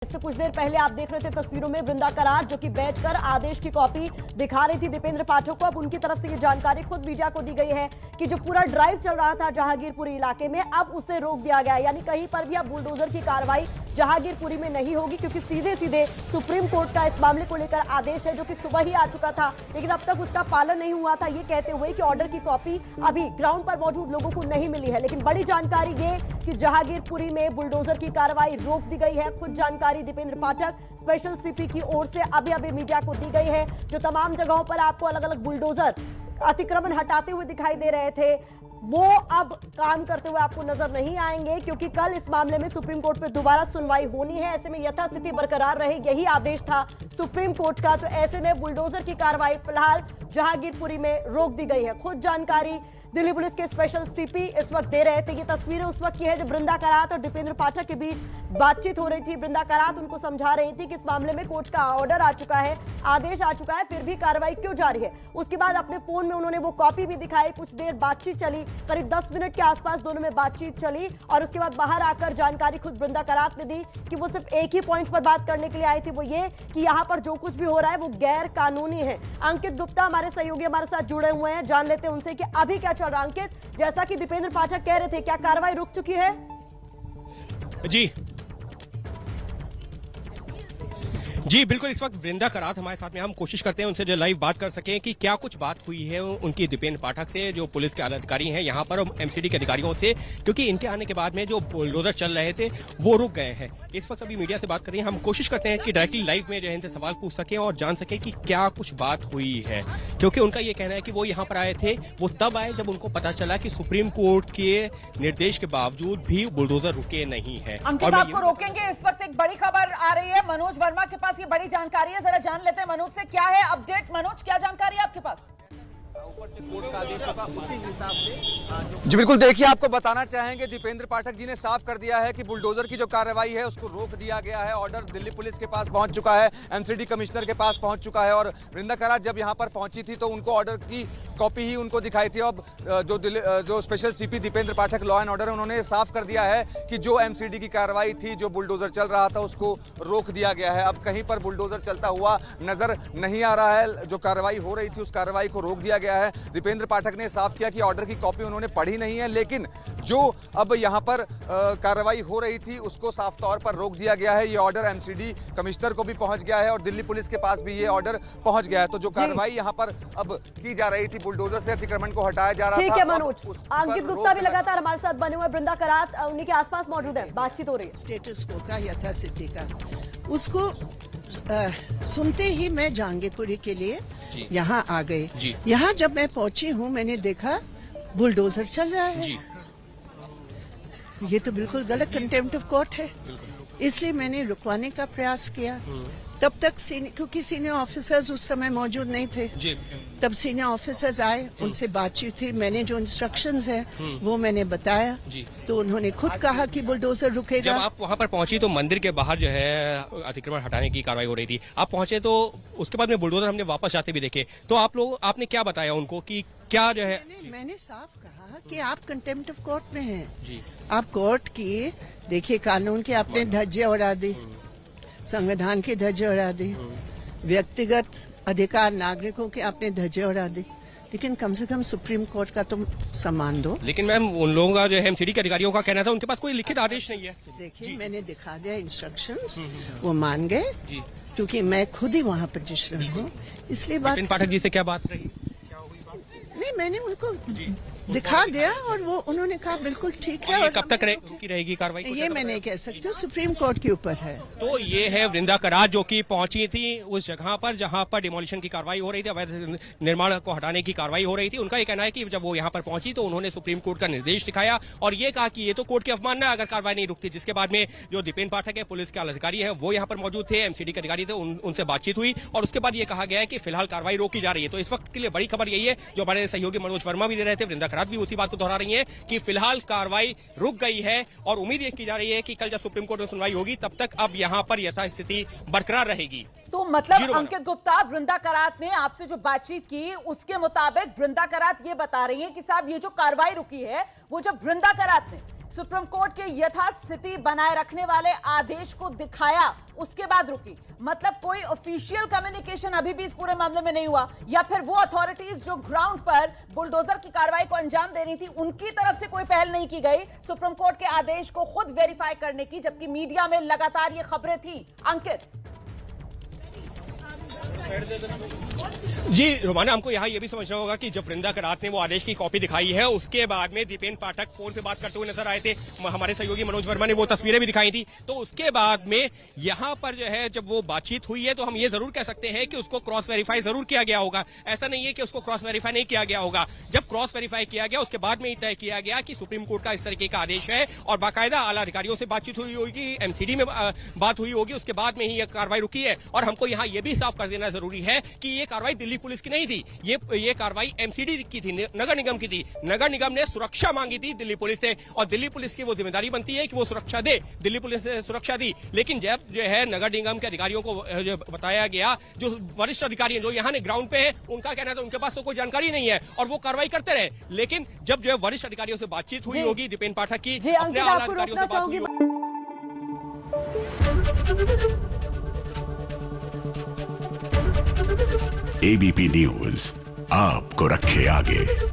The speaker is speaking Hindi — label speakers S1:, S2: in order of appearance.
S1: इससे कुछ देर पहले आप देख रहे थे तस्वीरों में वृंदा करार जो कि बैठकर आदेश की कॉपी दिखा रही थी दीपेंद्र पाठक को। अब उनकी तरफ से ये जानकारी खुद मीडिया को दी गई है कि जो पूरा ड्राइव चल रहा था जहांगीरपुरी इलाके में अब उसे रोक दिया गया है। यानी कहीं पर भी अब बुलडोजर की कार्रवाई जहांगीरपुरी में नहीं होगी, क्योंकि सीधे सीधे सुप्रीम कोर्ट का इस मामले को लेकर आदेश है जो कि सुबह ही आ चुका था, लेकिन अब तक उसका पालन नहीं हुआ था, ये कहते हुए कि ऑर्डर की कॉपी अभी ग्राउंड पर मौजूद लोगों को नहीं मिली है। लेकिन बड़ी जानकारी ये कि जहांगीरपुरी में बुलडोजर की कार्रवाई रोक दी गई है। खुद जानकारी दीपेंद्र पाठक स्पेशल सीपी की ओर से अभी मीडिया को दी गई है। जो तमाम जगहों पर आपको अलग अलग बुलडोजर अतिक्रमण हटाते हुए दिखाई दे रहे थे, वो अब काम करते हुए आपको नजर नहीं आएंगे, क्योंकि कल इस मामले में सुप्रीम कोर्ट में दोबारा सुनवाई होनी है। ऐसे में यथास्थिति बरकरार रहे, यही आदेश था सुप्रीम कोर्ट का। तो ऐसे में बुलडोजर की कार्रवाई फिलहाल जहांगीरपुरी में रोक दी गई है। खुद जानकारी दिल्ली पुलिस के स्पेशल सीपी इस वक्त दे रहे थे। ये तस्वीरें उस वक्त की है जब वृंदा करात और दीपेंद्र पाठक के बीच बातचीत हो रही थी। वृंदा करात उनको समझा रही थी कि इस मामले में कोर्ट का ऑर्डर आ चुका है, आदेश आ चुका है, फिर भी कार्रवाई क्यों जारी है। उसके बाद अपने फोन में उन्होंने वो कॉपी भी दिखाई। कुछ देर बातचीत चली, करीब 10 मिनट के आसपास दोनों में बातचीत चली और उसके बाद बाहर आकर जानकारी खुद वृंदा करात ने दी कि वो सिर्फ एक ही पॉइंट पर बात करने के लिए आई थी, वो ये कि यहाँ पर जो कुछ भी हो रहा है वो गैर कानूनी है। अंकित गुप्ता हमारे सहयोगी हमारे साथ जुड़े हुए हैं, जान लेते हैं उनसे कि अभी क्या चल रहा है। अंकित, जैसा कि दीपेंद्र पाठक कह रहे थे, क्या कार्रवाई रुक चुकी है?
S2: जी बिल्कुल, इस वक्त वृंदा करात हमारे साथ में, हम कोशिश करते हैं उनसे जो लाइव बात कर सकें कि क्या कुछ बात हुई है उनकी दीपेंद्र पाठक से, जो पुलिस के आला अधिकारी हैं यहाँ पर, और एमसीडी के अधिकारियों से, क्योंकि इनके आने के बाद में जो बुलडोजर चल रहे थे वो रुक गए हैं। इस वक्त अभी मीडिया से बात कर रही हैं, हम कोशिश करते हैं कि डायरेक्टली लाइव में जो है इनसे सवाल पूछ सकें और जान सकें कि क्या कुछ बात हुई है, क्योंकि उनका ये कहना है कि वो यहाँ पर आए थे, वो तब आए जब उनको पता चला कि सुप्रीम कोर्ट के निर्देश के बावजूद भी बुलडोजर रुके नहीं है।
S3: अंकित, आपको रोकेंगे। इस वक्त एक बड़ी खबर आ रही है, मनोज वर्मा के पास ये बड़ी जानकारी है, जरा जान लेते हैं मनोज से। क्या है अपडेट? मनोज, क्या जानकारी है आपके पास?
S4: जी बिल्कुल, देखिए आपको बताना चाहेंगे, दीपेंद्र पाठक जी ने साफ कर दिया है कि बुलडोजर की जो कार्रवाई है उसको रोक दिया गया है। ऑर्डर दिल्ली पुलिस के पास पहुंच चुका है, एमसीडी कमिश्नर के पास पहुंच चुका है और वृंदा करात जब यहां पर पहुंची थी तो उनको ऑर्डर की कॉपी ही उनको दिखाई थी। अब जो special CP Dipendra Pathak law and order, उन्होंने साफ कर दिया है कि जो एमसीडी की कार्रवाई थी, जो बुलडोजर चल रहा था, उसको रोक दिया गया है। अब कहीं पर बुलडोजर चलता हुआ नजर नहीं आ रहा है। जो कार्रवाई हो रही थी उस कार्रवाई को रोक दिया गया है। दीपेंद्र पाठक ने साफ किया कि ऑर्डर की कॉपी उन्होंने पढ़ी नहीं है, लेकिन जो अब यहां पर कार्रवाई हो रही थी उसको साफ तौर पर रोक दिया गया है। ये ऑर्डर एमसीडी कमिश्नर को भी पहुंच गया है और दिल्ली पुलिस के पास भी ये ऑर्डर पहुंच गया है। तो जो कार्रवाई यहां पर अब की जा रही थी, बुलडोजर से अतिक्रमण को हटाया जा रहा था।
S1: ठीक है मनोज, अंकित गुप्ता भी लगातार हमारे साथ बने हुए, वृंदा करात उन्हीं के आसपास मौजूद है, बातचीत हो रही है।
S5: स्टेटस को का यथास्थिति का उसको सुनते ही मैं जहांगीरपुरी के लिए यहाँ आ गई। यहाँ जब मैं पहुंची हूँ मैंने देखा बुलडोजर चल रहा है। ये तो बिल्कुल गलत कंटेम्प्ट ऑफ कोर्ट है, इसलिए मैंने रुकवाने का प्रयास किया। तब तक क्योंकि सीनियर ऑफिसर्स उस समय मौजूद नहीं थे, तब सीनियर ऑफिसर्स आए, उनसे बातचीत हुई, मैंने जो इंस्ट्रक्शंस हैं वो मैंने बताया, तो उन्होंने खुद कहा कि बुलडोजर रुकेगा।
S2: जब आप वहां पर पहुंची तो मंदिर के बाहर जो है अतिक्रमण हटाने की कार्रवाई हो रही थी, आप पहुंचे तो उसके बाद में बुलडोजर हमने वापस जाते भी देखे, तो आपने क्या बताया उनको कि क्या जो है?
S5: मैंने साफ कहा कि आप कंटेम्प्ट ऑफ कोर्ट में हैं। आप कोर्ट की देखिए, कानून के आपने धज्जे उड़ा दी, संविधान की धज्जे उड़ा दी, व्यक्तिगत अधिकार नागरिकों के आपने धज्जे उड़ा दी, लेकिन कम से कम सुप्रीम कोर्ट का तुम सम्मान दो।
S2: लेकिन मैम उन लोगों का जो है एमसीडी के अधिकारियों का कहना था उनके पास कोई लिखित आदेश नहीं है।
S5: देखिए मैंने दिखा दिया इंस्ट्रक्शंस, वो मान गए, क्योंकि मैं खुद ही वहाँ रजिस्टर हूँ, इसलिए बात।
S2: पाठक जी से क्या बात रही?
S5: नहीं, मैंने उनको दिखा दिया और वो उन्होंने कहा बिल्कुल ठीक है।
S2: और कब तक रहेगी कार्रवाई?
S5: ये मैं नहीं कह सकती हूँ, सुप्रीम कोर्ट के ऊपर है।
S2: तो ये है वृंदा करात जो कि पहुंची थी उस जगह पर जहां पर डिमोलिशन की कार्रवाई हो रही थी, अवैध निर्माण को हटाने की कार्रवाई हो रही थी। उनका ये कहना है कि जब वो यहाँ पर पहुंची तो उन्होंने सुप्रीम कोर्ट का निर्देश दिखाया और ये कहा कि ये तो कोर्ट की अवमानना है अगर कार्रवाई नहीं रुकती। जिसके बाद में जो दीपेंद्र पाठक है, पुलिस के अधिकारी है, वो यहाँ पर मौजूद थे, एमसीडी के अधिकारी थे, उनसे बातचीत हुई और उसके बाद ये कहा गया है कि फिलहाल कार्रवाई रोकी जा रही है। तो इस वक्त के लिए बड़ी खबर यही है, जो हमारे सहयोगी मनोज वर्मा भी दे रहे थे, वृंदा करात भी उसी बात को दोहरा रही है कि फिलहाल कार्रवाई रुक गई है और उम्मीद ये की जा रही है कि कल जब सुप्रीम कोर्ट में सुनवाई होगी तब तक अब यहां पर यथास्थिति बरकरार रहेगी।
S3: तो मतलब अंकित गुप्ता, वृंदा करात ने आपसे जो बातचीत की उसके मुताबिक वृंदा करात ये बता रही है कि साहब ये जो कार्रवाई रुकी है वो जब वृंदा करात ने सुप्रीम कोर्ट के यथास्थिति बनाए रखने वाले आदेश को दिखाया, उसके बाद रुकी। मतलब कोई ऑफिशियल कम्युनिकेशन अभी भी इस पूरे मामले में नहीं हुआ, या फिर वो अथॉरिटीज जो ग्राउंड पर बुलडोजर की कार्रवाई को अंजाम दे रही थी उनकी तरफ से कोई पहल नहीं की गई सुप्रीम कोर्ट के आदेश को खुद वेरीफाई करने की, जबकि मीडिया में लगातार ये खबरें थी। अंकित
S2: जी रोमाना, हमको यहाँ ये भी समझना होगा कि जब वृंदा करात ने वो आदेश की कॉपी दिखाई है, उसके बाद में दीपेंद्र पाठक फोन पे बात करते हुए नजर आए थे। हमारे सहयोगी मनोज वर्मा ने वो तस्वीरें भी दिखाई थी। तो उसके बाद में यहाँ पर जो है जब वो बातचीत हुई है, तो हम ये जरूर कह सकते हैं कि उसको क्रॉस वेरीफाई जरूर किया गया होगा। ऐसा नहीं है कि उसको क्रॉस वेरीफाई नहीं किया गया होगा। जब क्रॉस वेरीफाई किया गया, उसके बाद में ही तय किया गया कि सुप्रीम कोर्ट का इस तरीके का आदेश है और बाकायदा आला अधिकारियों से बातचीत हुई होगी, एमसीडी में बात हुई होगी, उसके बाद में ही यह कार्रवाई रुकी है। और हमको यहाँ ये भी साफ कर देना जरूरी है कि ये कार्रवाई दिल्ली पुलिस की नहीं थी, ये कार्रवाई एमसीडी की थी, नगर निगम की थी। नगर निगम ने सुरक्षा मांगी थी दिल्ली पुलिस से, और दिल्ली पुलिस की वो जिम्मेदारी बनती है कि वो सुरक्षा दे। दिल्ली पुलिस ने सुरक्षा दी, लेकिन जब जो है नगर निगम के अधिकारियों को जो बताया गया, जो वरिष्ठ अधिकारी हैं जो यहाँ ग्राउंड पे है, उनका कहना था उनके पास तो कोई जानकारी नहीं है और वो कार्रवाई करते रहे। लेकिन जब जो है वरिष्ठ अधिकारियों से बातचीत हुई होगी दीपेंद्र पाठक की, अपने आला अधिकारियों से बात हुई होगी।
S6: एबीपी न्यूज आपको रखे आगे।